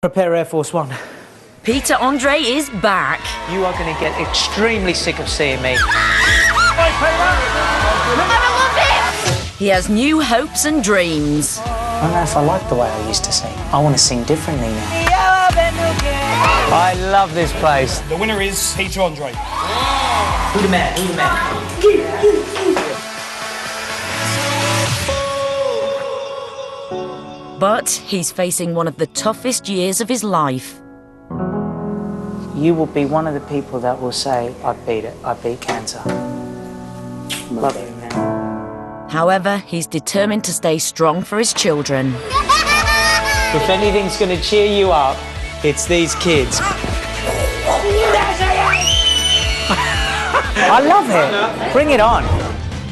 Prepare Air Force One. Peter Andre is back. You are going to get extremely sick of seeing me. He has new hopes and dreams. I don't know if I like the way I used to sing. I want to sing differently now. I love this place. The winner is Peter Andre. Who the man? Who the man? But he's facing one of the toughest years of his life. You will be one of the people that will say, I beat it. I beat cancer. Love you, man. However, he's determined to stay strong for his children. If anything's going to cheer you up, it's these kids. I love it. Bring it on.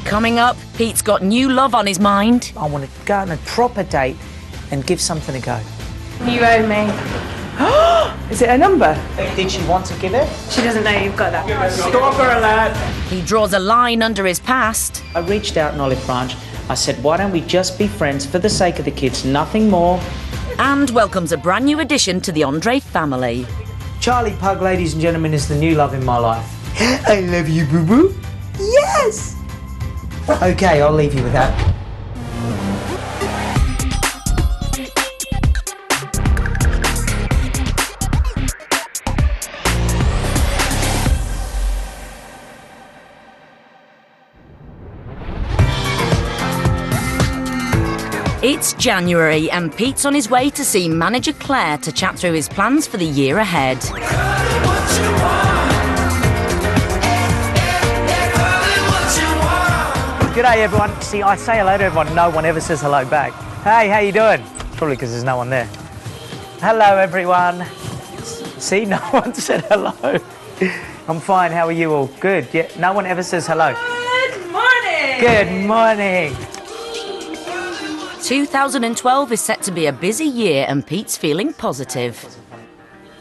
Coming up, Pete's got new love on his mind. I want to go on a proper date and give something a go. You owe me. Is it a number? Did she want to give it? She doesn't know you've got that. Stalker alert! He draws a line under his past. I reached out in Olive Branch. I said, why don't we just be friends for the sake of the kids, nothing more. And welcomes a brand new addition to the Andre family. Charlie Pug, ladies and gentlemen, is the new love in my life. I love you, boo-boo. Yes! Okay, I'll leave you with that. It's January and Pete's on his way to see manager Claire to chat through his plans for the year ahead. G'day everyone. See, I say hello to everyone, no one ever says hello back. Hey, how you doing? Probably because there's no one there. Hello everyone. See, no one said hello. I'm fine, how are you all? Good, yeah, no one ever says hello. Good morning! Good morning. 2012 is set to be a busy year and Pete's feeling positive.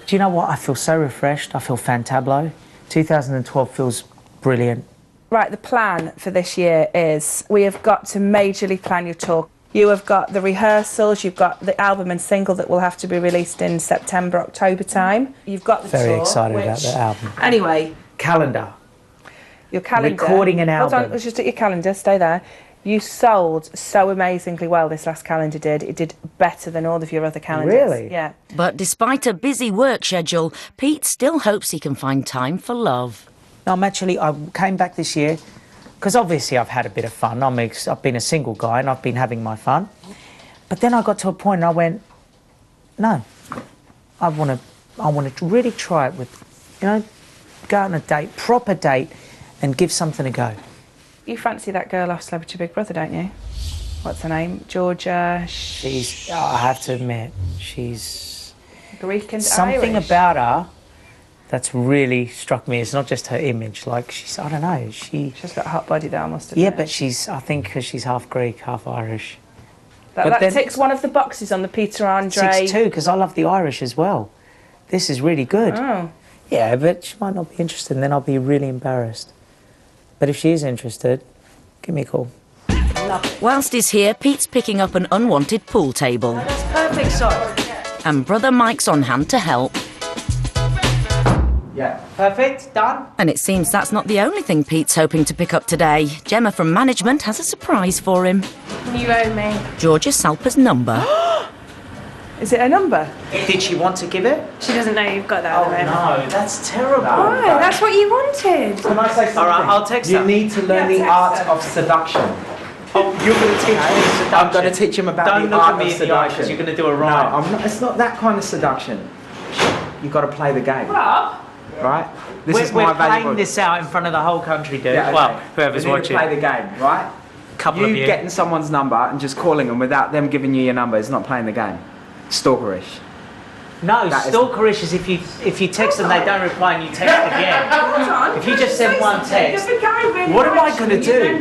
Do you know what? I feel so refreshed. I feel fantablo. 2012 feels brilliant. Right, the plan for this year is we have got to majorly plan your tour. You have got the rehearsals, you've got the album and single that will have to be released in September, October time. You've got the tour. Very excited about the album. Anyway. Calendar. Your calendar. Recording an album. Hold on, let's just at your calendar, stay there. You sold so amazingly well, this last calendar did. It did better than all of your other calendars. Really? Yeah. But despite a busy work schedule, Pete still hopes he can find time for love. No, I came back this year because obviously I've had a bit of fun. I've been a single guy and I've been having my fun. But then I got to a point and I went, no, I want to really try it with, you know, go on a date, proper date, and give something a go. You fancy that girl off Celebrity Big Brother, don't you? What's her name? Georgia? I have to admit, she's... Greek and something Irish. about her that's really struck me. It's not just her image, like she's, I don't know, she's got a hot body there, I must admit. Yeah, but I think because she's half Greek, half Irish. That ticks one of the boxes on the Peter Andre. Ticks too, because I love the Irish as well. This is really good. Oh. Yeah, but she might not be interested and then I'll be really embarrassed. But if she is interested, give me a call. Whilst he's here, Pete's picking up an unwanted pool table. That's perfect, sorry. And brother Mike's on hand to help. Yeah. Perfect, done. And it seems that's not the only thing Pete's hoping to pick up today. Gemma from management has a surprise for him. You owe me. Georgia Salper's number. Is it a number? Did she want to give it? She doesn't know you've got that. Oh no, that's terrible. Why? That's what you wanted. Can I say something? All right, I'll text You her. need to learn the art of seduction. Oh, you're going to teach me. I'm going to teach him about Don't the look art at me of in the eye seduction. because you're going to do a No, rhyme. I'm not. It's not that kind of seduction. You've got to play the game. Rob? Right? This is We're my playing valuable. this out in front of the whole country, dude. Yeah, okay. Well, whoever's we need watching. to play the game, right? Couple of you. getting someone's number and just calling them without them giving you your number is not playing the game. Stalkerish. No, That is- stalkerish is if you text them, they don't reply and you text again. Hold on. If you just send one text, what am I going to do?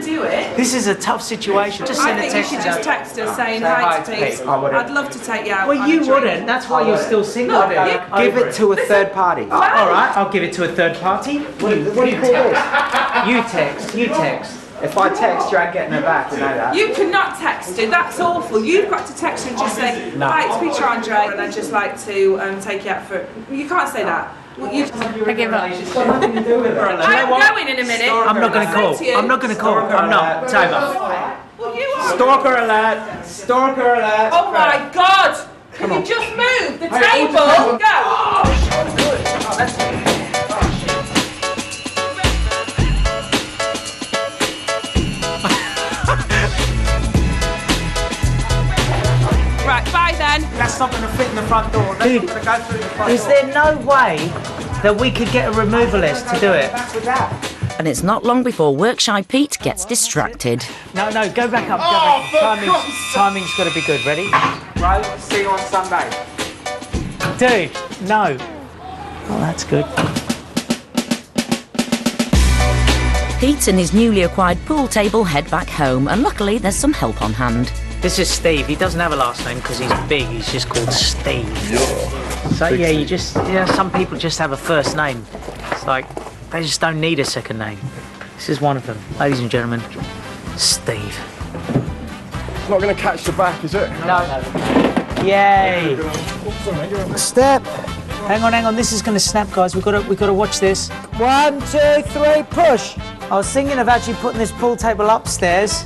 This is a tough situation. Just I send a think you text. should just text her saying Say hi hi to to Pete. Pete. I wouldn't. I'd love to take you out. Well, on you a drink. wouldn't. That's why you're still single. No, dude. you- Give it to a third party. All right, I'll give it to a third party. What do you call this? You text. If I text you, I'm getting her back. You know that. You cannot text her. That's awful. You've got to text her and just say, "Hi, it's Peter Andre, and I'd just like to take you out for." You can't say that. Well, you I give up. It's got nothing to do with her. I'm going in a minute. I'm not going to call. I'm not going to call. I'm not. It's over. Well, you are. Stalker alert! Stalker alert! Oh my God! Can you just move the table? Go! Right, bye then. That's not going to fit in the front door. That's Dude, not going to go through the front Is door. there no way that we could get a removalist to do it? Back with that. And it's not long before Workshy Pete gets distracted. No, go back up. Go back. Timing's got to be good. Ready? Right, see you on Sunday. Dude, no. Oh, that's good. Pete and his newly acquired pool table head back home, and luckily there's some help on hand. This is Steve. He doesn't have a last name because he's big. He's just called Steve. So yeah, some people just have a first name. It's like they just don't need a second name. This is one of them, ladies and gentlemen. Steve. It's not going to catch the back, is it? No. Yay. Step. Hang on. This is going to snap, guys. We've got to watch this. 1, 2, 3, push. I was thinking of actually putting this pool table upstairs.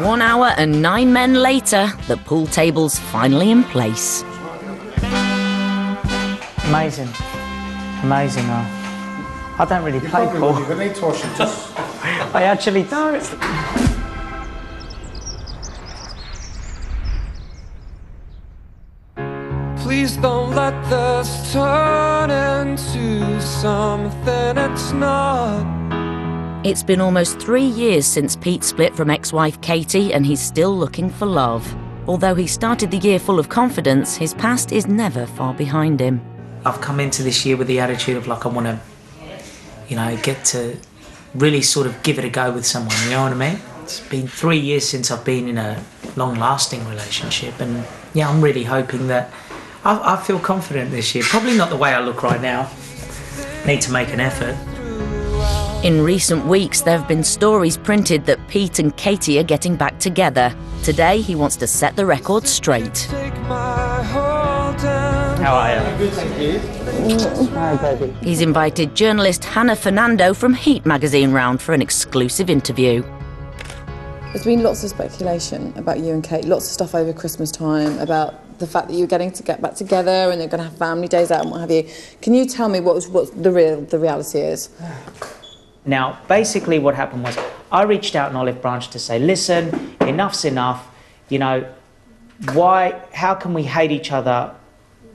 1 hour and 9 men later, the pool table's finally in place. Amazing. I don't really play pool. I actually don't. Please don't let this turn into something it's not. It's been almost 3 years since Pete split from ex-wife Katie, and he's still looking for love. Although he started the year full of confidence, his past is never far behind him. I've come into this year with the attitude of like I want to, get to really sort of give it a go with someone, you know what I mean? It's been 3 years since I've been in a long-lasting relationship, and yeah, I'm really hoping that I feel confident this year. Probably not the way I look right now. Need to make an effort. In recent weeks, there have been stories printed that Pete and Katie are getting back together. Today, he wants to set the record straight. Take my hold and How are you? Good, thank you. Hi, baby. He's invited journalist Hannah Fernando from Heat magazine round for an exclusive interview. There's been lots of speculation about you and Kate, lots of stuff over Christmas time about the fact that you're getting to get back together and they're going to have family days out and what have you. Can you tell me what the reality is? Now, basically what happened was I reached out in Olive Branch to say, listen, enough's enough. How can we hate each other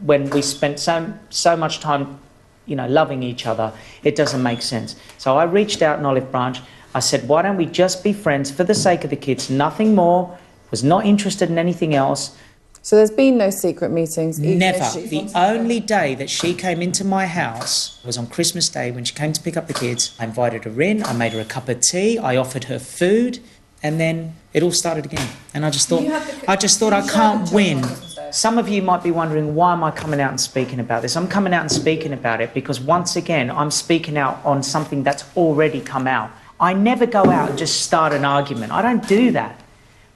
when we spent so much time, loving each other? It doesn't make sense. So I reached out in Olive Branch. I said, why don't we just be friends for the sake of the kids? Nothing more. Was not interested in anything else. So there's been no secret meetings? Never. The only day that she came into my house was on Christmas Day when she came to pick up the kids. I invited her in, I made her a cup of tea, I offered her food, and then it all started again. And I just thought I can't win. Some of you might be wondering, why am I coming out and speaking about this? I'm coming out and speaking about it because once again, I'm speaking out on something that's already come out. I never go out and just start an argument. I don't do that.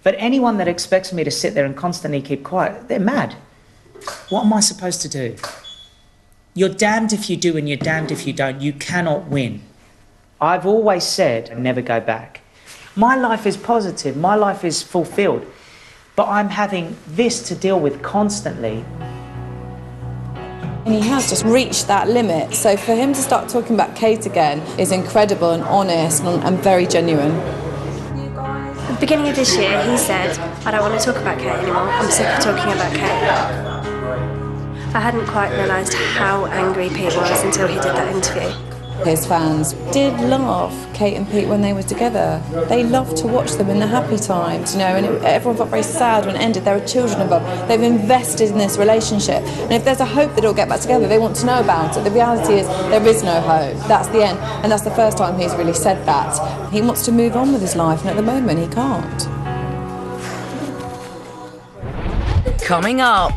But anyone that expects me to sit there and constantly keep quiet, they're mad. What am I supposed to do? You're damned if you do and you're damned if you don't. You cannot win. I've always said, never go back. My life is positive. My life is fulfilled. But I'm having this to deal with constantly. And he has just reached that limit. So for him to start talking about Kate again is incredible and honest and very genuine. At the beginning of this year, he said, I don't want to talk about Kate anymore. I'm sick of talking about Kate. I hadn't quite realised how angry Pete was until he did that interview. His fans did love Kate and Pete when they were together. They loved to watch them in the happy times, and everyone felt very sad when it ended. There were children involved. They've invested in this relationship. And if there's a hope that it'll get back together, they want to know about it. The reality is there is no hope. That's the end. And that's the first time he's really said that. He wants to move on with his life, and at the moment he can't. Coming up,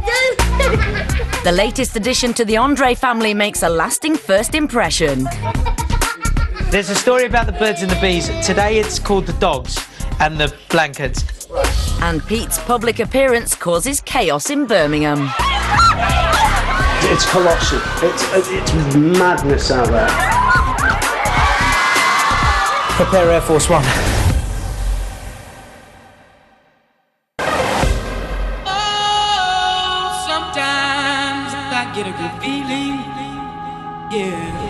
the latest addition to the Andre family makes a lasting first impression. There's a story about the birds and the bees. Today it's called the dogs and the blankets. And Pete's public appearance causes chaos in Birmingham. It's colossal. It's madness out there. Prepare Air Force One. Sometimes I get a good feeling, yeah.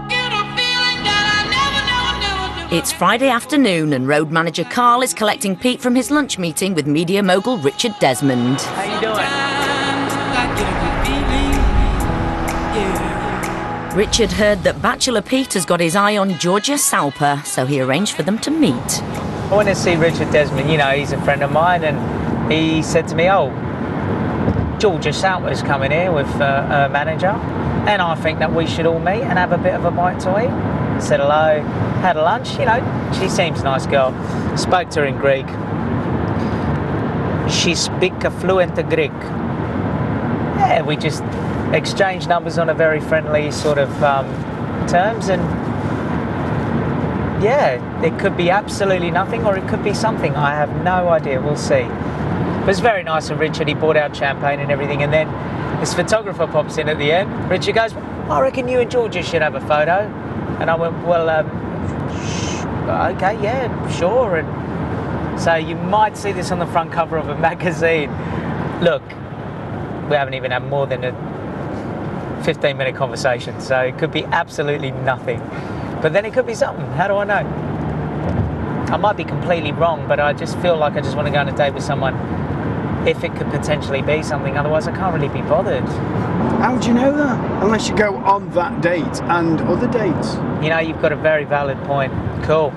Get a feeling that I never. It's Friday afternoon and road manager Carl is collecting Pete from his lunch meeting with media mogul Richard Desmond. How you doing? I get a good feeling, yeah. Richard heard that Bachelor Pete has got his eye on Georgia Salper, so he arranged for them to meet. I want to see Richard Desmond. You know, he's a friend of mine, and he said to me, "Oh, Georgia Salper's coming here with her manager, and I think that we should all meet and have a bit of a bite to eat." Said hello, had a lunch. You know, she seems a nice girl. Spoke to her in Greek. She speaks fluent Greek. Yeah, we just exchanged numbers on a very friendly sort of terms, and yeah, it could be absolutely nothing or it could be something. I have no idea. We'll see. It was very nice of Richard. He brought out champagne and everything, and then this photographer pops in at the end. Richard goes, "I reckon you and Georgia should have a photo." And I went, "Well, okay, yeah, sure." And so you might see this on the front cover of a magazine. Look, we haven't even had more than a 15-minute conversation, so it could be absolutely nothing. But then it could be something. How do I know? I might be completely wrong, but I just feel like I just want to go on a date with someone if it could potentially be something. Otherwise, I can't really be bothered. How do you know that? Unless you go on that date and other dates. You know, you've got a very valid point. Cool.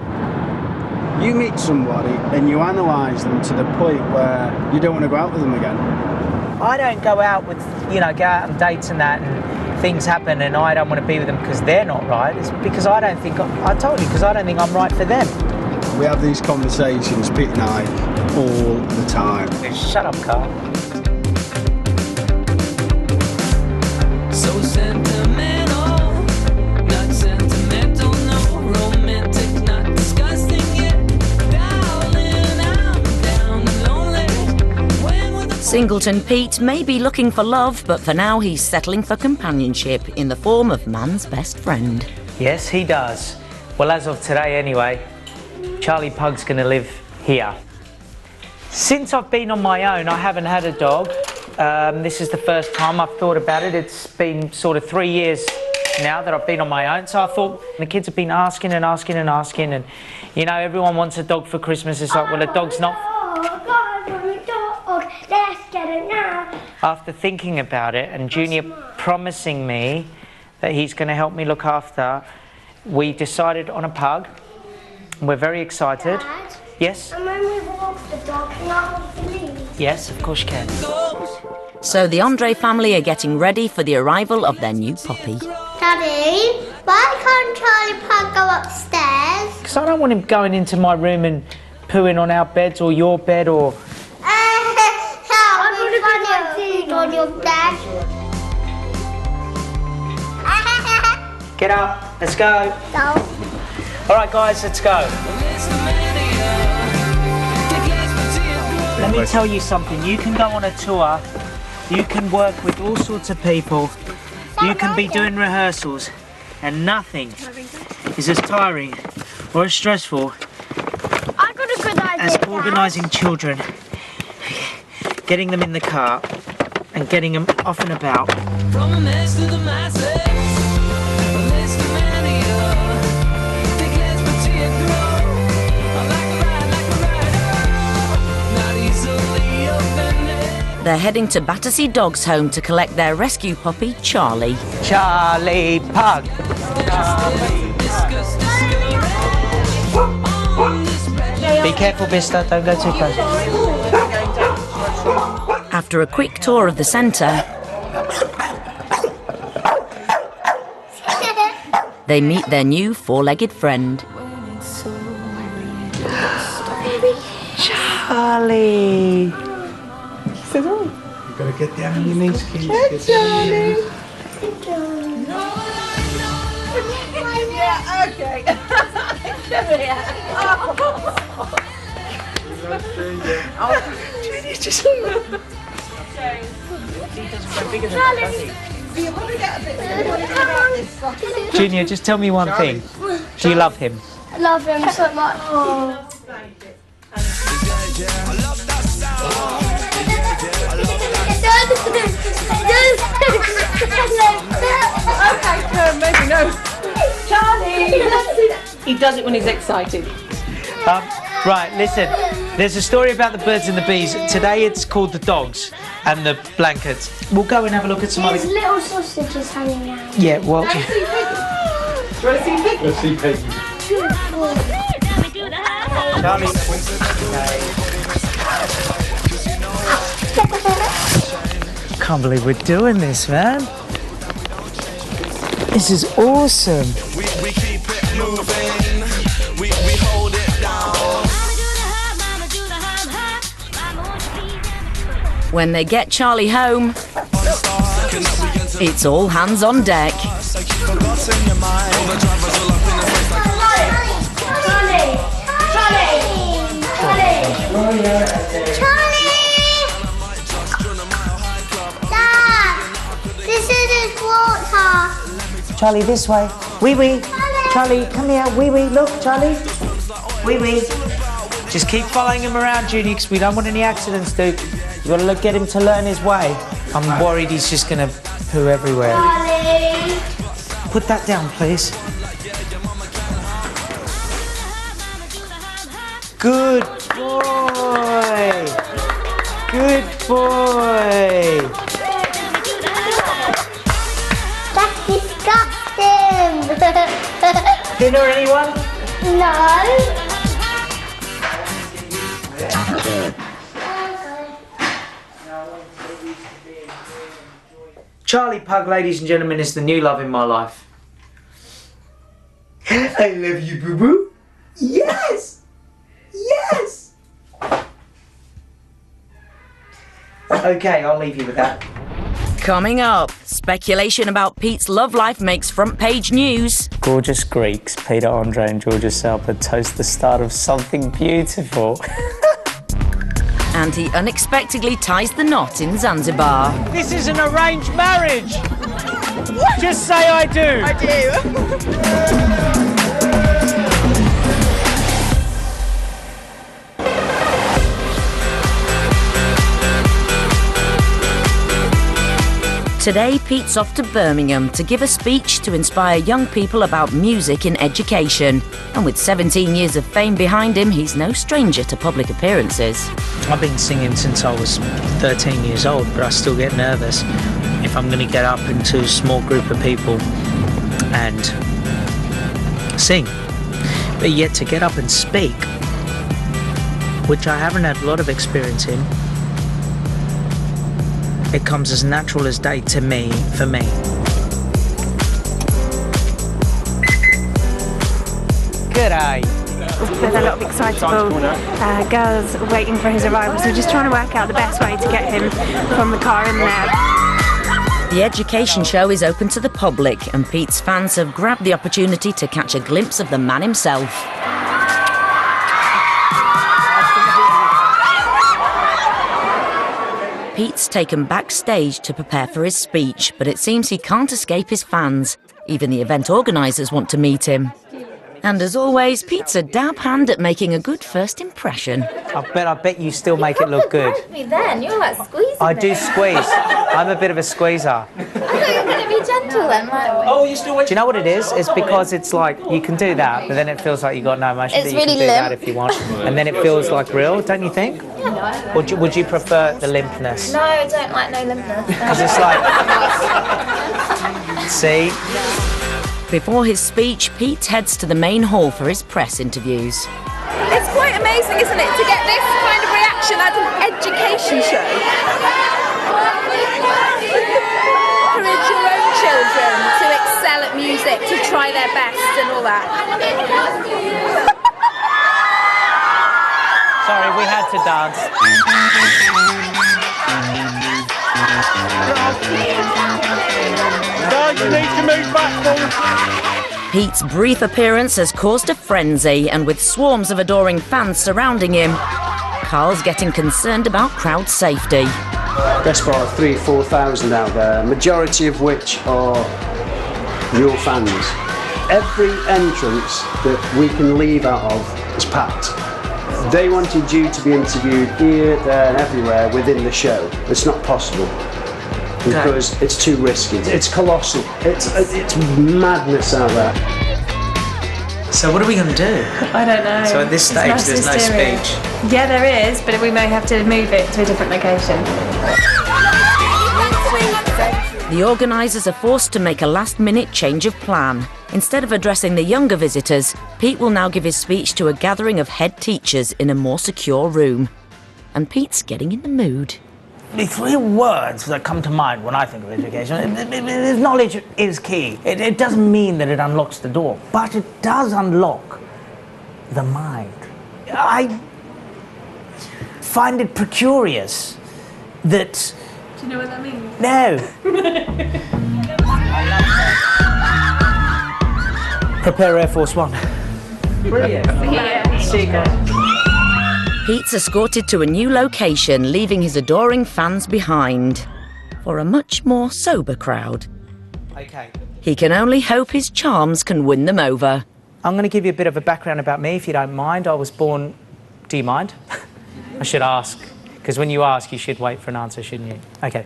You meet somebody and you analyse them to the point where you don't want to go out with them again. I don't go out with, you know, go out on dates and that, and things happen and I don't want to be with them because they're not right. It's because I don't think, I told you, because I don't think I'm right for them. We have these conversations, Pete and I, all the time. Shut up, Carl. So sentimental, not sentimental, no romantic, not disgusting yet. Darling, I'm down and lonely. When will the Singleton Pete may be looking for love, but for now he's settling for companionship in the form of man's best friend. Yes, he does. Well, as of today anyway, Charlie Pug's going to live here. Since I've been on my own, I haven't had a dog. This is the first time I've thought about it. It's been sort of 3 years now that I've been on my own. So I thought, the kids have been asking and asking and asking, and you know, everyone wants a dog for Christmas. It's like, well, a dog's not... Let's get it now. After thinking about it and Junior promising me that he's going to help me look after, we decided on a pug. We're very excited. Dad? Yes? And when we walk the dog, can I hold the lead? Yes, of course you can. So the Andre family are getting ready for the arrival of their new puppy. Daddy, why can't Charlie Pug go upstairs? Because I don't want him going into my room and pooing on our beds or your bed or... Help me find your food on your bed. Get up, let's go. No. All right, guys, let's go. Let me tell you something. You can go on a tour. You can work with all sorts of people. You can be doing rehearsals. And nothing is as tiring or as stressful I got a good idea. as organising children, getting them in the car and getting them off and about. From a mess to the masses, a list of mania. Think less but see it grow. I like a ride, not easily offended. They're heading to Battersea Dogs Home to collect their rescue puppy, Charlie. Charlie Pug. Be careful, Bista. Don't go too close. After a quick tour of the centre, they meet their new four-legged friend. Charlie. You've got to get down on your knees, kids. Get down on your knees. Yeah, okay. Come here. Junior, just... Junior, just tell me one thing. Do you love him? I love him so much. Okay, maybe no. Charlie! He does it when he's excited. Right, listen. There's a story about the birds and the bees. Today it's called the dogs and the blankets. We'll go and have a look at some other... There's little sausages hanging out. Yeah, well... Do you want to see Piggy? Let's see Peggy. Charlie. Can't believe we're doing this, man. This is awesome. We keep it moving. We hold it down. When they get Charlie home, it's all hands on deck. Dad, this is his water. Charlie, this way. Wee wee. Charlie, come here. Wee wee. Look, Charlie. Wee wee. Just keep following him around, Judy, because we don't want any accidents, dude. You got to get him to learn his way. I'm worried he's just gonna poo everywhere. Charlie. Put that down, please. Good boy. Good boy. That's disgusting. Dinner, anyone? No. Charlie Pug, ladies and gentlemen, is the new love in my life. I love you, boo-boo. Yes! Yes! Okay, I'll leave you with that. Coming up, speculation about Pete's love life makes front page news. Gorgeous Greeks, Peter Andre and Georgia Salper toast the start of something beautiful. And he unexpectedly ties the knot in Zanzibar. This is an arranged marriage! What? Just say I do! I do. Today, Pete's off to Birmingham to give a speech to inspire young people about music in education. And with 17 years of fame behind him, he's no stranger to public appearances. I've been singing since I was 13 years old, but I still get nervous if I'm going to get up into a small group of people and sing. But yet to get up and speak, which I haven't had a lot of experience in, it comes as natural as day to me, for me. G'day. There's a lot of excitable girls waiting for his arrival, so we're just trying to work out the best way to get him from the car in there. The education show is open to the public, and Pete's fans have grabbed the opportunity to catch a glimpse of the man himself. Pete's taken backstage to prepare for his speech, but it seems he can't escape his fans. Even the event organisers want to meet him. And as always, Pete's a dab hand at making a good first impression. I bet you still make it look good. Me then, you're like squeezing. I do squeeze. I'm a bit of a squeezer. I thought you were going to be gentle then. Like, Oh, you still wait. Do you know what it is? It's because it's like you can do that, but then it feels like you got no emotion. It's but you really can do that limp. if you want, and then it feels like real, don't you think? Yeah. Would you prefer the limpness? No, I don't like no limpness. Because it's like, see. Before his speech, Pete heads to the main hall for his press interviews. It's quite amazing, isn't it, to get this kind of reaction at an education show. Encourage your own children to excel at music, to try their best and all that. Sorry, we had to dance. No, you need to move back, Paul. Pete's brief appearance has caused a frenzy, and with swarms of adoring fans surrounding him, Carl's getting concerned about crowd safety. Best part of 3,000 or 4,000 out there, majority of which are your fans. Every entrance that we can leave out of is packed. They wanted you to be interviewed here, there and everywhere within the show. It's not possible because it's too risky. It's colossal. It's madness out there. So what are we going to do? I don't know. So at this It's stage, mass there's no hysteria. speech. Yeah, there is, but we may have to move it to a different location. The organisers are forced to make a last-minute change of plan. Instead of addressing the younger visitors, Pete will now give his speech to a gathering of head teachers in a more secure room. And Pete's getting in the mood. The three words that come to mind when I think of education is knowledge is key. It doesn't mean that it unlocks the door, but it does unlock the mind. I find it precarious that... Do you know what that means? No. Prepare Air Force One. Brilliant. Yeah. See you guys. Pete's escorted to a new location, leaving his adoring fans behind for a much more sober crowd. Okay. He can only hope his charms can win them over. I'm going to give you a bit of a background about me, if you don't mind. I was born... Do you mind? I should ask, because when you ask, you should wait for an answer, shouldn't you? Okay.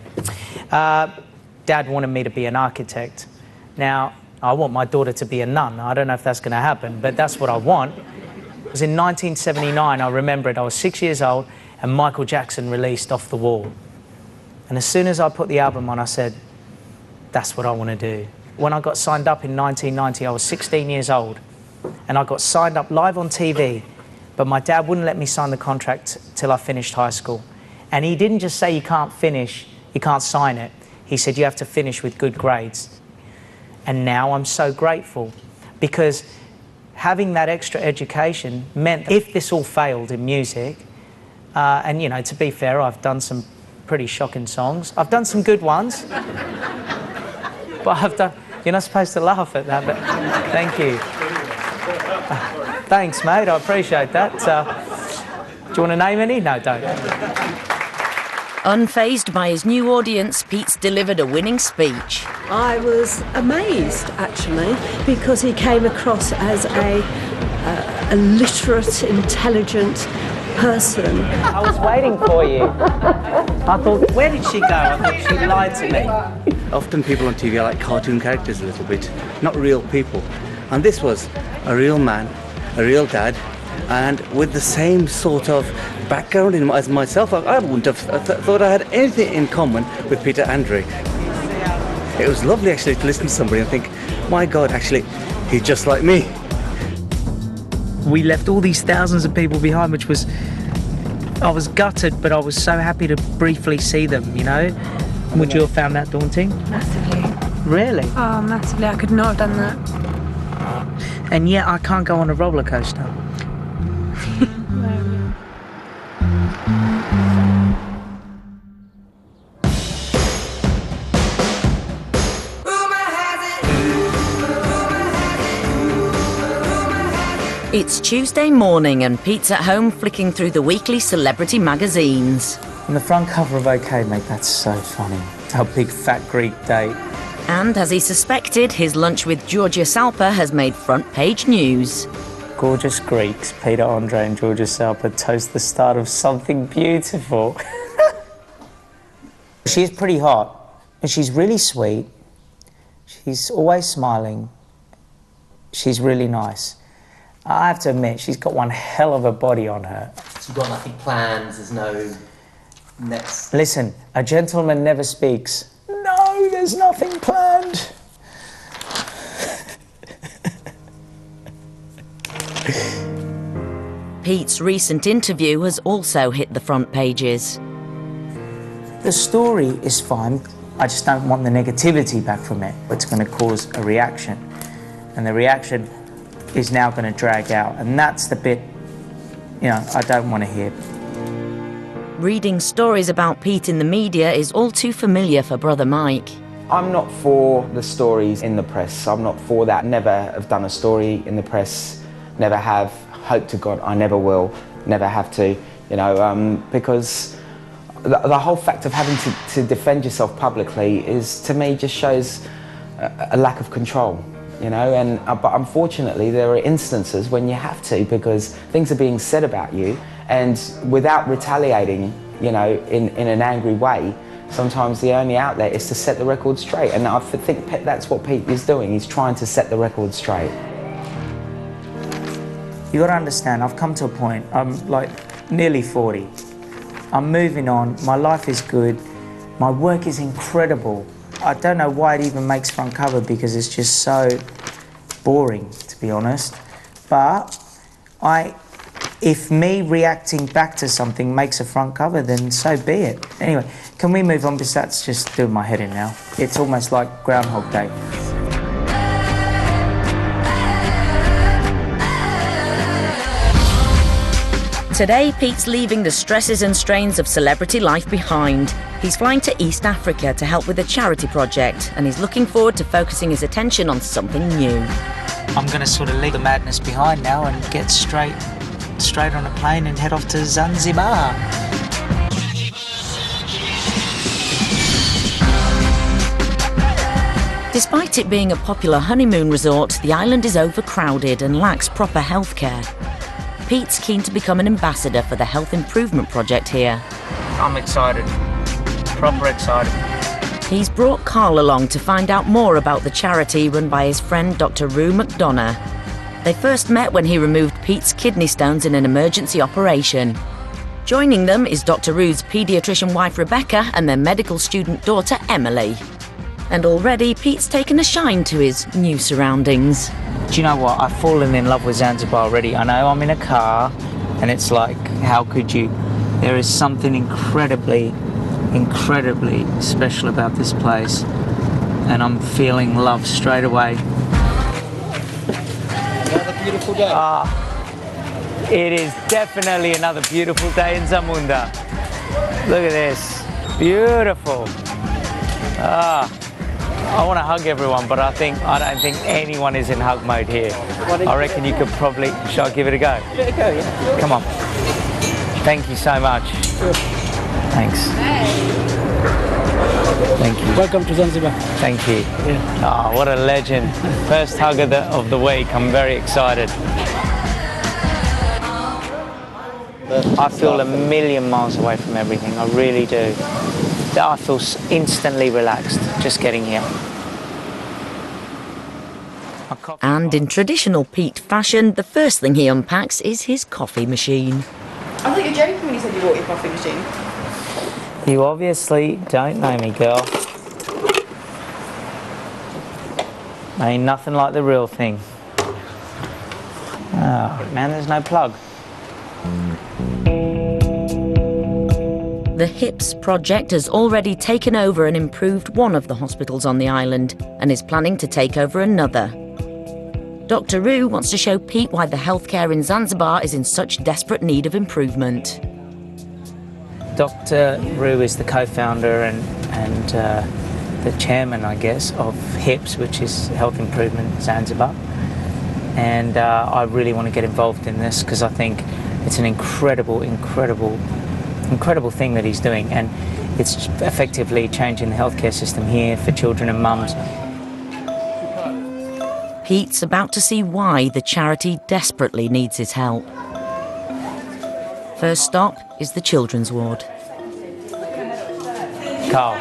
Dad wanted me to be an architect. Now, I want my daughter to be a nun. I don't know if that's going to happen, but that's what I want. It was in 1979, I remember it. I was 6 years old, and Michael Jackson released Off the Wall. And as soon as I put the album on, I said, that's what I want to do. When I got signed up in 1990, I was 16 years old, and I got signed up live on TV, but my dad wouldn't let me sign the contract till I finished high school. And he didn't just say you can't finish, you can't sign it. He said you have to finish with good grades. And now I'm so grateful, because having that extra education meant if this all failed in music, and you know, to be fair, I've done some pretty shocking songs. I've done some good ones, but I've done, you're not supposed to laugh at that, but thank you. Thanks, mate, I appreciate that. Do you want to name any? No, don't. Unfazed by his new audience, Pete's delivered a winning speech. I was amazed, actually, because he came across as a literate, intelligent person. I was waiting for you. I thought, where did she go? I thought she lied to me. Often people on TV are like cartoon characters a little bit, not real people. And this was a real man, a real dad, and with the same sort of background as myself. I wouldn't have thought I had anything in common with Peter Andre. It was lovely actually to listen to somebody and think, my God, actually, he's just like me. We left all these thousands of people behind, which was, I was gutted, but I was so happy to briefly see them, you know? Would you have found that daunting? Massively. Really? Oh, massively. I could not have done that. And yet I can't go on a roller coaster. It's Tuesday morning and Pete's at home flicking through the weekly celebrity magazines. On the front cover of OK, mate, that's so funny. Our big fat Greek date. And as he suspected, his lunch with Georgia Salpa has made front page news. Gorgeous Greeks, Peter Andre and Georgia Salpa, toast the start of something beautiful. She's pretty hot, and she's really sweet. She's always smiling. She's really nice. I have to admit, she's got one hell of a body on her. She's got nothing planned, there's no next... Listen, a gentleman never speaks. No, there's nothing planned. Pete's recent interview has also hit the front pages. The story is fine. I just don't want the negativity back from it. It's going to cause a reaction. And the reaction is now going to drag out. And that's the bit, you know, I don't want to hear. Reading stories about Pete in the media is all too familiar for brother Mike. I'm not for the stories in the press. I'm not for that. Never have done a story in the press. Never have. Hope to God I never will. Never have to. You know, because the whole fact of having to defend yourself publicly is, to me, just shows a lack of control. You know, and but unfortunately there are instances when you have to, because things are being said about you, and without retaliating, you know, in an angry way, sometimes the only outlet is to set the record straight. And I think that's what Pete is doing. He's trying to set the record straight. You got to understand, I've come to a point, I'm like nearly 40. I'm moving on, my life is good, my work is incredible. I don't know why it even makes front cover, because it's just so boring, to be honest. But if me reacting back to something makes a front cover, then so be it. Anyway, can we move on, because that's just doing my head in now. It's almost like Groundhog Day. Today, Pete's leaving the stresses and strains of celebrity life behind. He's flying to East Africa to help with a charity project, and he's looking forward to focusing his attention on something new. I'm going to sort of leave the madness behind now and get straight on a plane and head off to Zanzibar. Despite it being a popular honeymoon resort, the island is overcrowded and lacks proper healthcare. Pete's keen to become an ambassador for the health improvement project here. I'm excited, proper excited. He's brought Carl along to find out more about the charity run by his friend Dr. Rue McDonough. They first met when he removed Pete's kidney stones in an emergency operation. Joining them is Dr. Rue's paediatrician wife Rebecca and their medical student daughter Emily. And already Pete's taken a shine to his new surroundings. Do you know what? I've fallen in love with Zanzibar already. I know I'm in a car and it's like, how could you? There is something incredibly special about this place, and I'm feeling love straight away. Another beautiful day. It is definitely another beautiful day in Zamunda. Look at this. Beautiful. I want to hug everyone, but I don't think anyone is in hug mode here. I reckon you could probably... Shall I give it a go? Give it a go, yeah. Come on. Thank you so much. Sure. Thanks. Thank you. Welcome to Zanzibar. Thank you. Yeah. Oh, what a legend. First hug of the week. I'm very excited. I feel a million miles away from everything. I really do. I feel instantly relaxed just getting here. And in traditional Pete fashion, the first thing he unpacks is his coffee machine. I thought you were joking when you said you bought your coffee machine. You obviously don't know me, girl. Ain't nothing like the real thing. Oh, man, there's no plug. The HIPS project has already taken over and improved one of the hospitals on the island and is planning to take over another. Dr. Rue wants to show Pete why the healthcare in Zanzibar is in such desperate need of improvement. Dr. Rue is the co-founder and the chairman, I guess, of HIPS, which is Health Improvement Zanzibar. And I really want to get involved in this because I think it's an incredible thing that he's doing, and it's effectively changing the healthcare system here for children and mums. Pete's about to see why the charity desperately needs his help. First stop is the children's ward. Carl,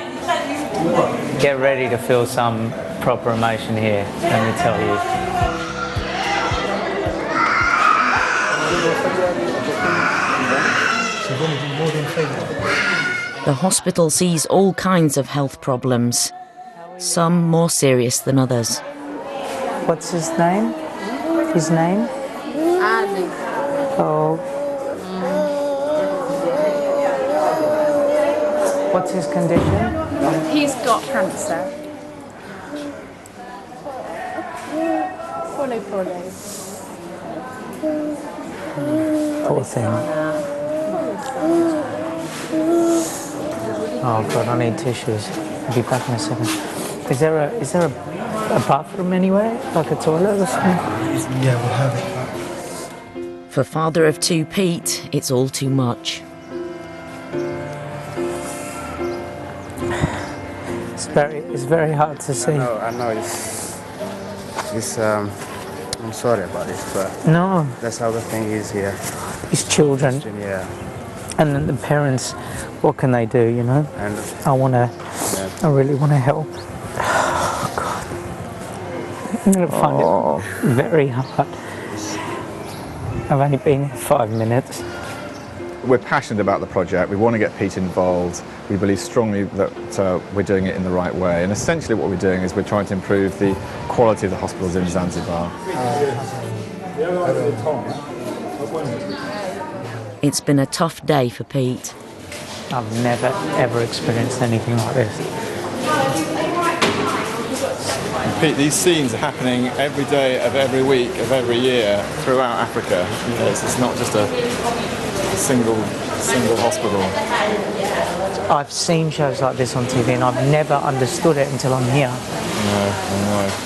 get ready to feel some proper emotion here, let me tell you. The hospital sees all kinds of health problems, some more serious than others. What's his name? His name? Ali. Oh. What's his condition? He's got cancer. Poor thing. Oh God, I need tissues. I'll be back in a second. Is there a bathroom anywhere, like a toilet or something? Yeah, we'll have it. For father of two Pete, it's all too much. It's very hard to see. I know. I'm sorry about this, but No, that's how the thing is here. it's children. Yeah. And then the parents, what can they do, you know? And I really want to help. Oh, God. I'm going to find it very hard. I've only been here 5 minutes. We're passionate about the project. We want to get Pete involved. We believe strongly that we're doing it in the right way. And essentially what we're doing is we're trying to improve the quality of the hospitals in Zanzibar. It's been a tough day for Pete. I've never, ever experienced anything like this. Pete, these scenes are happening every day of every week of every year throughout Africa. It's not just a single hospital. I've seen shows like this on TV and I've never understood it until I'm here. No, I know.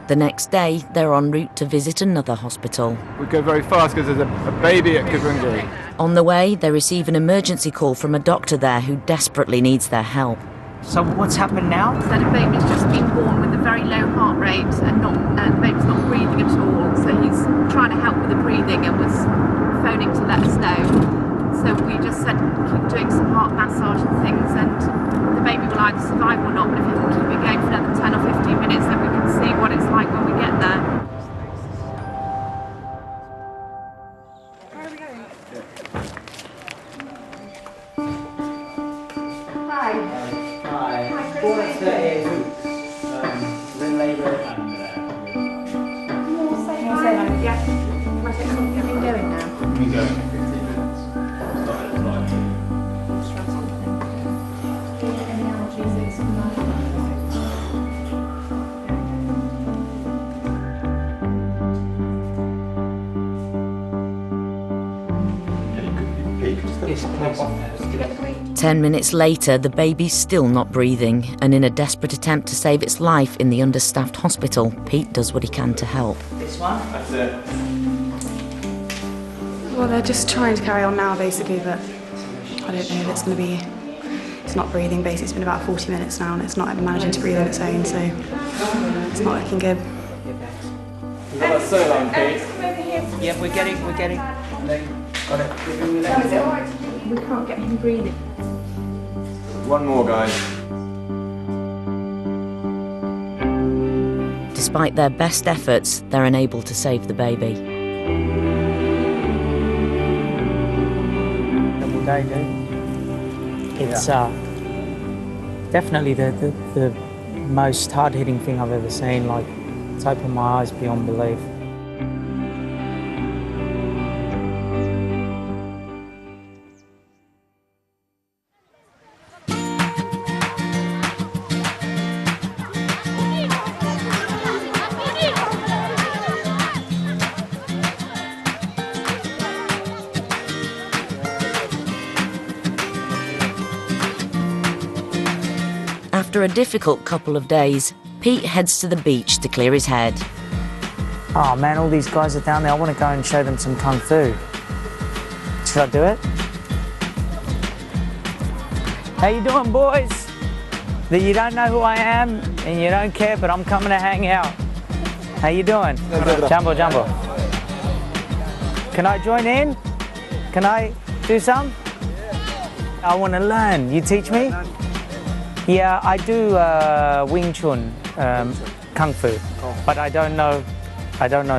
The next day, they're en route to visit another hospital. We go very fast because there's a baby at Kivungi. On the way, they receive an emergency call from a doctor there who desperately needs their help. So what's happened now? That a baby's just been born with a very low heart rate and the baby's not breathing at all. So he's trying to help with the breathing and was phoning to let us know. So we just said keep doing some heart massage and things, and the baby will either survive or not. But if you can keep it going for another 10 or 15 minutes, then we can see what it's like when we get there. Yes, 10 minutes later, the baby's still not breathing, and in a desperate attempt to save its life in the understaffed hospital, Pete does what he can to help. This one? That's it. Well, they're just trying to carry on now, basically, but I don't know if it's going to be... It's not breathing, basically. It's been about 40 minutes now, and it's not managing to breathe on its own, so it's not looking good. You've got that so long, Pete. Yeah, we're getting. Got it. Is it alright? We can't get him breathing. One more, guys. Despite their best efforts, they're unable to save the baby. Double day, dude. It's definitely the most hard-hitting thing I've ever seen. Like, it's opened my eyes beyond belief. After a difficult couple of days, Pete heads to the beach to clear his head. Oh man, all these guys are down there. I want to go and show them some kung fu. Should I do it? How you doing, boys? That you don't know who I am and you don't care, but I'm coming to hang out. How you doing? Jumbo, Jumbo. Can I join in? Can I do some? I want to learn. You teach me? Yeah, I do Wing Chun, Kung Fu, but I don't know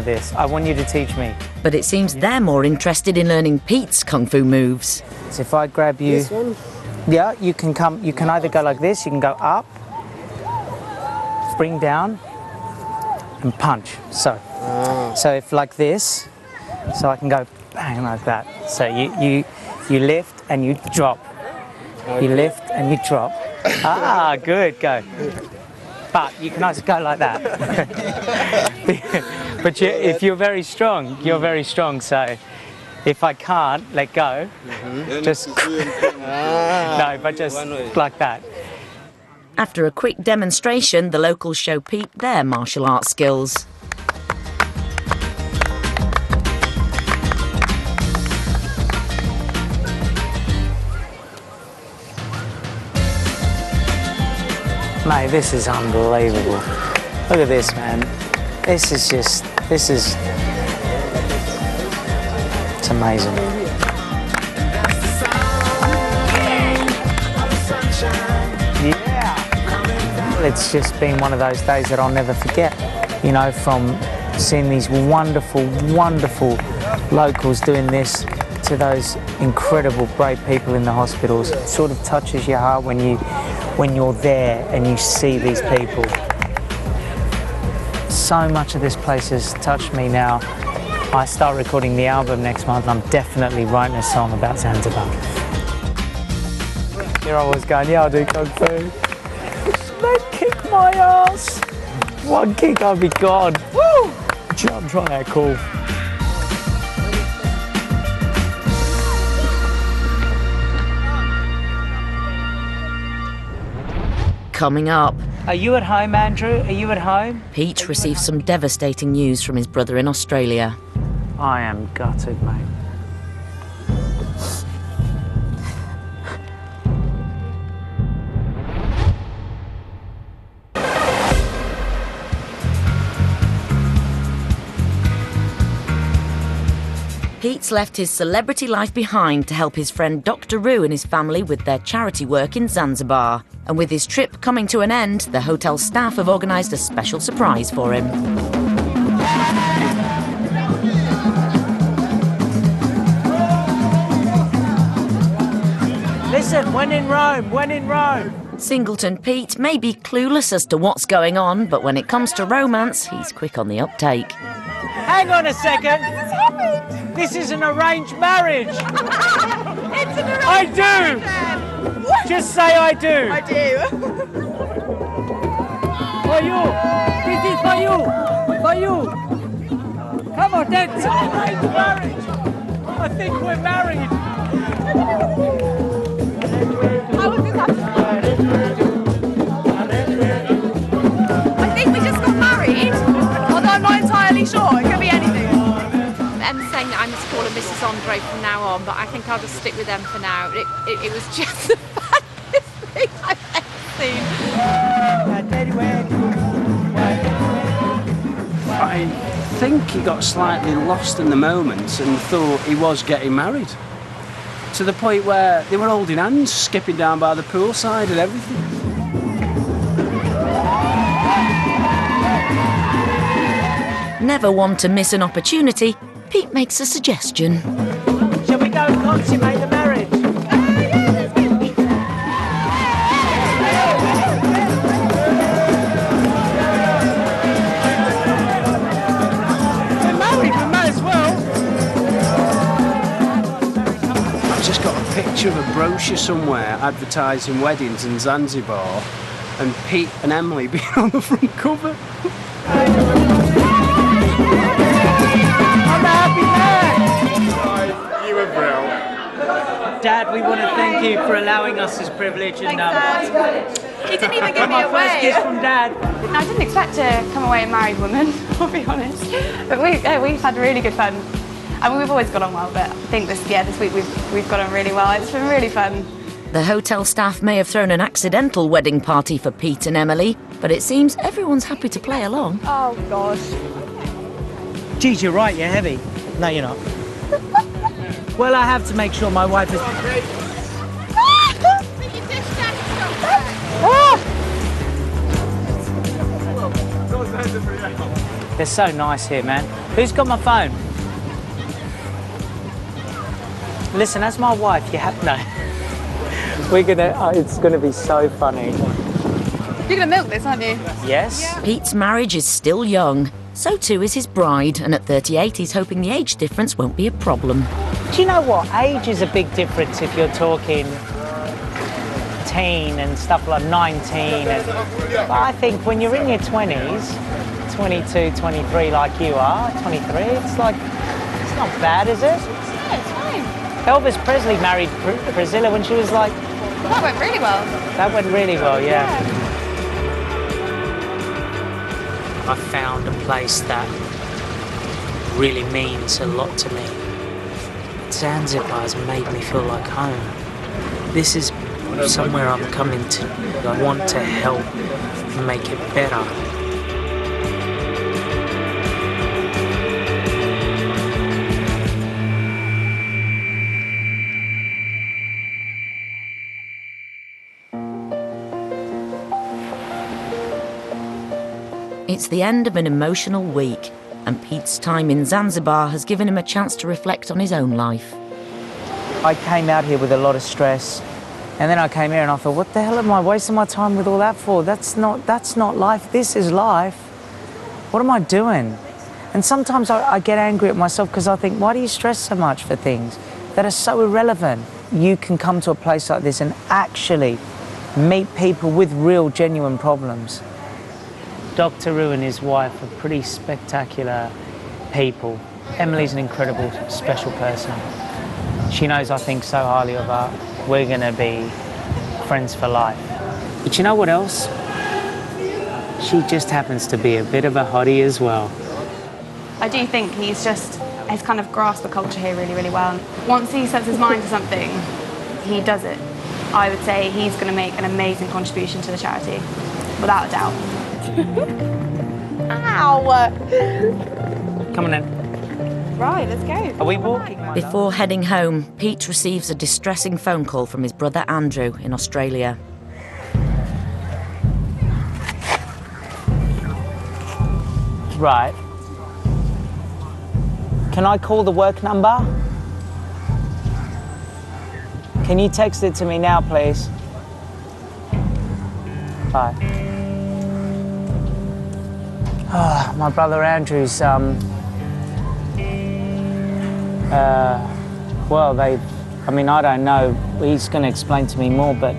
this. I want you to teach me. But it seems they're more interested in learning Pete's Kung Fu moves. So if I grab you... This one? Yeah, you can either go like this, you can go up, bring down, and punch. So if like this, so I can go bang like that. So you lift and you drop. You lift and you drop. Ah, good, go. But you can also go like that. But if you're very strong, so If I can't let go, just no, but just like that. After a quick demonstration, the locals show Pete their martial arts skills. Mate, this is unbelievable. Look at this, man. This is it's amazing. Yeah. It's just been one of those days that I'll never forget. You know, from seeing these wonderful, wonderful locals doing this to those incredible, brave people in the hospitals. It sort of touches your heart when you're there and you see these people. So much of this place has touched me now. I start recording the album next month and I'm definitely writing a song about Zanzibar. Here I was going, yeah, I'll do Kung Fu. They kick my ass. One kick, I'll be gone. Woo! Jump, try that cool. Coming up. Are you at home, Andrew? Are you at home? Pete receives some devastating news from his brother in Australia. I am gutted, mate. Pete's left his celebrity life behind to help his friend Dr. Roo and his family with their charity work in Zanzibar. And with his trip coming to an end, the hotel staff have organised a special surprise for him. Listen, when in Rome. Singleton Pete may be clueless as to what's going on, but when it comes to romance, he's quick on the uptake. Hang on a second. This is an arranged marriage. It's an arranged I do. What? Just say I do. I do. For you. This is for you. For you. Come on, that's an arranged marriage. I think we're married. How would this happen? I think we just got married, although I'm not entirely sure. It could be anything. Em's saying that I'm to call her Mrs. Andre from now on, but I think I'll just stick with them for now. It was just the funniest thing I've ever seen. I think he got slightly lost in the moment and thought he was getting married. To the point where they were holding hands, skipping down by the poolside and everything. Never one to miss an opportunity, Pete makes a suggestion. Shall we go and consummate the marriage? We're married, we might as well. I've just got a picture of a brochure somewhere advertising weddings in Zanzibar and Pete and Emily being on the front cover. You were brilliant. Dad, we want to thank you for allowing us this privilege. And He didn't even give me my away. first kiss from Dad. I didn't expect to come away a married woman, I'll be honest. But we've had really good fun. I mean, we've always got on well, but I think this week we've got on really well. It's been really fun. The hotel staff may have thrown an accidental wedding party for Pete and Emily, but it seems everyone's happy to play along. Oh, gosh. Geez, you're right, you're heavy. No, you're not. Well, I have to make sure my wife is... They're so nice here, man. Who's got my phone? Listen, that's my wife. You have no. We're gonna. Oh, it's gonna be so funny. You're gonna milk this, aren't you? Yes. Pete's marriage is still young. So too is his bride, and at 38 he's hoping the age difference won't be a problem. Do you know what? Age is a big difference if you're talking teen and stuff like 19. But I think when you're in your 20s, 22, 23 like you are, 23, it's like, it's not bad, is it? Elvis Presley married Priscilla when she was like... That went really well. That went really well, yeah. I found a place that really means a lot to me. Zanzibar has made me feel like home. This is somewhere I'm coming to. I want to help make it better. It's the end of an emotional week, and Pete's time in Zanzibar has given him a chance to reflect on his own life. I came out here with a lot of stress, and then I came here and I thought, what the hell am I wasting my time with all that for? That's not life. This is life. What am I doing? And sometimes I get angry at myself because I think, why do you stress so much for things that are so irrelevant? You can come to a place like this and actually meet people with real, genuine problems. Dr. Roo and his wife are pretty spectacular people. Emily's an incredible, special person. She knows I think so highly of her. We're going to be friends for life. But you know what else? She just happens to be a bit of a hottie as well. I do think he's kind of grasped the culture here really, really well. Once he sets his mind to something, he does it. I would say he's going to make an amazing contribution to the charity, without a doubt. Ow! Come on in. Right, let's go. Are we walking? Before heading home, Pete receives a distressing phone call from his brother Andrew in Australia. Right. Can I call the work number? Can you text it to me now, please? Bye. Oh, my brother Andrew's, well, I don't know, he's going to explain to me more, but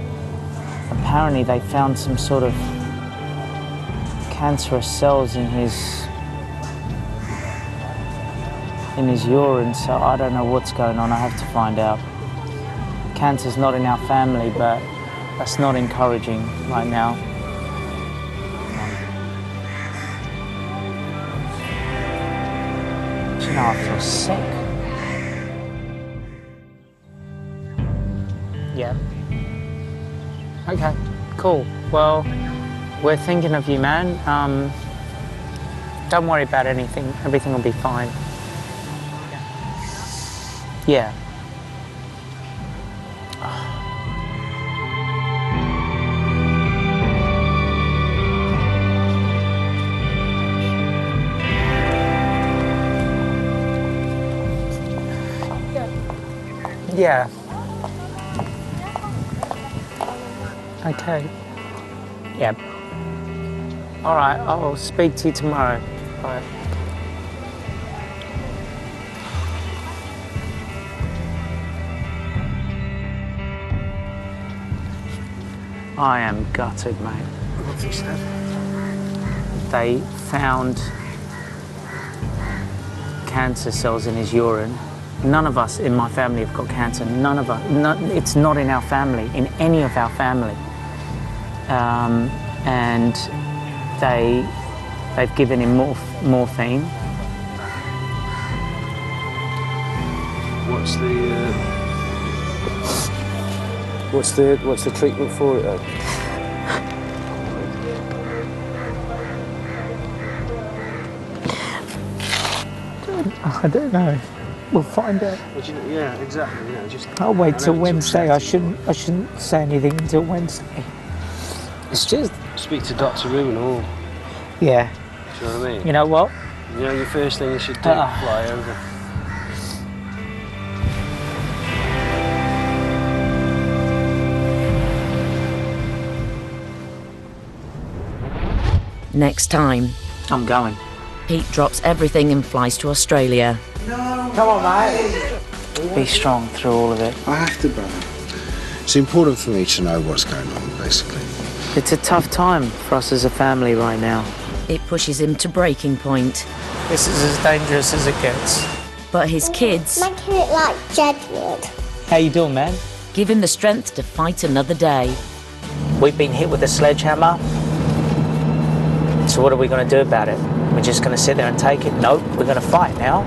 apparently they found some sort of cancerous cells in his urine, so I don't know what's going on. I have to find out. Cancer's not in our family, but that's not encouraging right now. Do you know, I feel sick. Yeah. Okay, cool. Well, we're thinking of you, man. Don't worry about anything. Everything will be fine. Yeah. Yeah. Okay. Yeah. All right, I'll speak to you tomorrow. Bye. I am gutted, mate. What's he said? They found cancer cells in his urine. None of us in my family have got cancer. None of us. It's not in our family, in any of our family. And they've given him morphine. What's the treatment for it then? I don't know. We'll find out. Yeah, exactly. Yeah, just. I'll wait till Wednesday. I shouldn't say anything until Wednesday. It's just Speak to Dr. Roo and all. Yeah. Do you know what I mean? You know what? You know, your first thing you should do, fly over. Next time, I'm going. Pete drops everything and flies to Australia. Come on, mate. Be strong through all of it. I have to, brother. It's important for me to know what's going on, basically. It's a tough time for us as a family right now. It pushes him to breaking point. This is as dangerous as it gets. But his kids Making it like Jedward. How you doing, man? give him the strength to fight another day. We've been hit with a sledgehammer. So what are we going to do about it? We're just going to sit there and take it? Nope, we're going to fight now.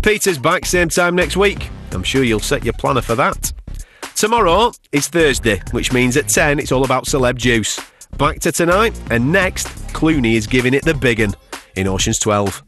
Peter's back same time next week. I'm sure you'll set your planner for that. Tomorrow is Thursday, which means at 10 it's all about Celeb Juice. Back to tonight, and next, Clooney is giving it the big 'un in Ocean's 12.